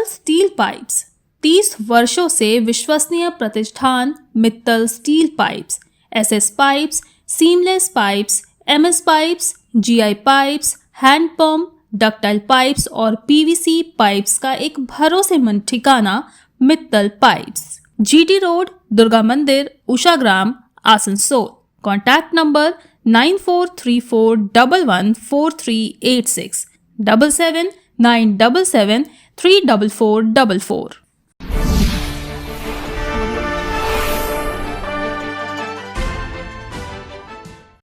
Mittal steel pipes 30 वर्षों से विश्वसनीय प्रतिष्ठान Mittal steel pipes, SS pipes, seamless pipes, MS pipes, GI pipes, hand pump, ductile pipes और PVC pipes का एक भरोसेमंद ठिकाना Mittal pipes, GT road, Durga Mandir, Ushagram, Asansol. Contact number 9434114386 7797734444।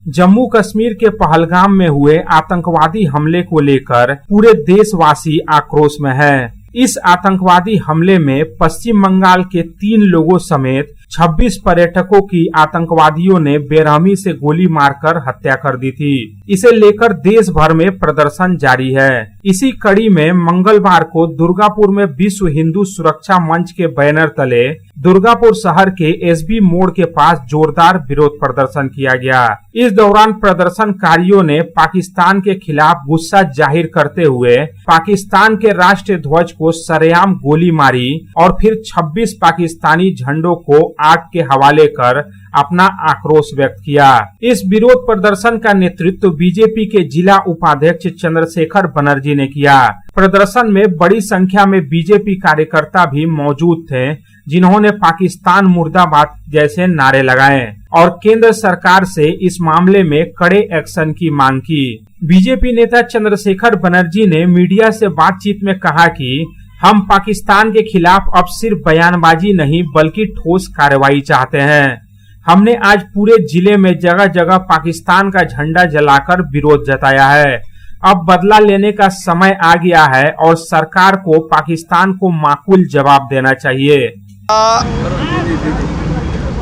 Jammu Kashmir के पहलगाम में हुए आतंकवादी हमले को लेकर पूरे देशवासी आक्रोश में है। इस आतंकवादी हमले में पश्चिम बंगाल के 3 लोगों समेत 26 पर्यटकों की आतंकवादियों ने बेरहमी से गोली मारकर हत्या कर दी थी। इसे लेकर देश भर में प्रदर्शन जारी है। इसी कड़ी में मंगलवार को दुर्गापुर में विश्व हिंदू सुरक्षा मंच के बैनर तले दुर्गापुर शहर के एसबी मोड़ के पास जोरदार विरोध प्रदर्शन किया गया। इस दौरान प्रदर्शनकारियों ने पाकिस्तान के खिलाफ गुस्सा जाहिर करते हुए पाकिस्तान के राष्ट्रीय ध्वज को सरेआम गोली मारी और फिर 26 पाकिस्तानी झंडों को आग के हवाले कर अपना आक्रोश व्यक्त किया। इस विरोध प्रदर्शन का नेतृत्व बीजेपी के जिला उपाध्यक्ष चंद्रशेखर बनर्जी ने किया। प्रदर्शन में बड़ी संख्या में बीजेपी कार्यकर्ता भी मौजूद थे, जिन्होंने पाकिस्तान मुर्दाबाद जैसे नारे लगाए और केंद्र सरकार से इस मामले में कड़े एक्शन की मांग की। बीजेपी नेता चंद्रशेखर बनर्जी ने मीडिया से बातचीत में कहा कि हम पाकिस्तान के खिलाफ अब सिर्फ बयानबाजी नहीं बल्कि ठोस कार्रवाई चाहते हैं। हमने आज पूरे जिले में जगह जगह पाकिस्तान का झंडा जलाकर विरोध जताया है। अब बदला लेने का समय आ गया है और सरकार को पाकिस्तान को माकूल जवाब देना चाहिए।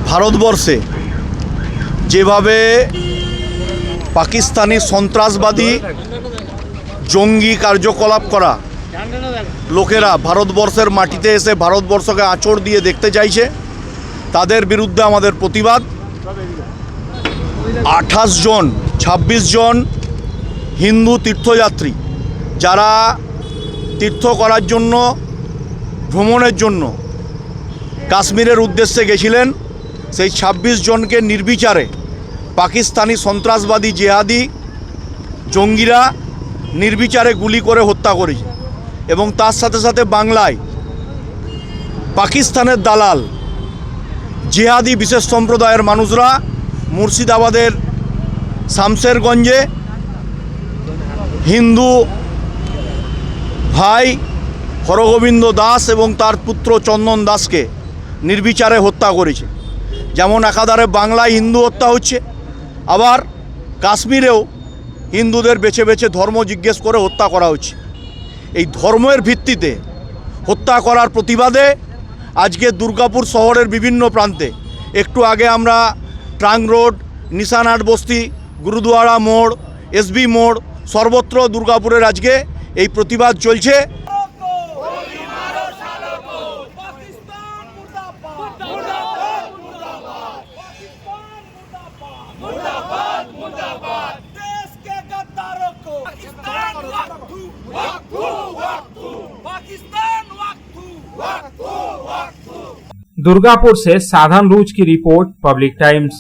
ভারতবর্ষে যেভাবে পাকিস্তানি সন্ত্রাসবাদী জঙ্গি কার্যকলাপ করা লোকেরা ভারতবর্ষের মাটিতে এসে ভারতবর্ষকে আঁচড় দিয়ে দেখতে চাইছে, তাদের বিরুদ্ধে আমাদের প্রতিবাদ। 26 জন হিন্দু তীর্থযাত্রী যারা তীর্থ করার জন্য ভ্রমণের জন্য কাশ্মীরের উদ্দেশ্যে গেছিলেন, সেই 26 জনকে নির্বিচারে পাকিস্তানি সন্ত্রাসবাদী জেহাদি জঙ্গিরা নির্বিচারে গুলি করে হত্যা করেছে এবং তার সাথে সাথে বাংলায় পাকিস্তানের দালাল জিহাদি বিশেষ সম্প্রদায়ের মানুষরা মুর্শিদাবাদের শামশেরগঞ্জে হিন্দু ভাই হরগোবিন্দ দাস এবং তার পুত্র চন্দন দাসকে নির্বিচারে হত্যা করেছে। যেমন একাধারে বাংলায় হিন্দু হত্যা হচ্ছে, আবার কাশ্মীরেও হিন্দুদের বেছে বেছে ধর্ম জিজ্ঞেস করে হত্যা করা হচ্ছে। এই ধর্মের ভিত্তিতে হত্যা করার প্রতিবাদে আজকে দুর্গাপুর শহরের বিভিন্ন প্রান্তে, একটু আগে আমরা ট্রাঙ্ক রোড, নিশানহাট বস্তি, গুরুদুয়ারা মোড়, এসবি মোড়, সর্বত্র দুর্গাপুরের আজকে এই প্রতিবাদ চলছে। दुर्गापुर से साधन रूज की रिपोर्ट, पब्लिक टाइम्स।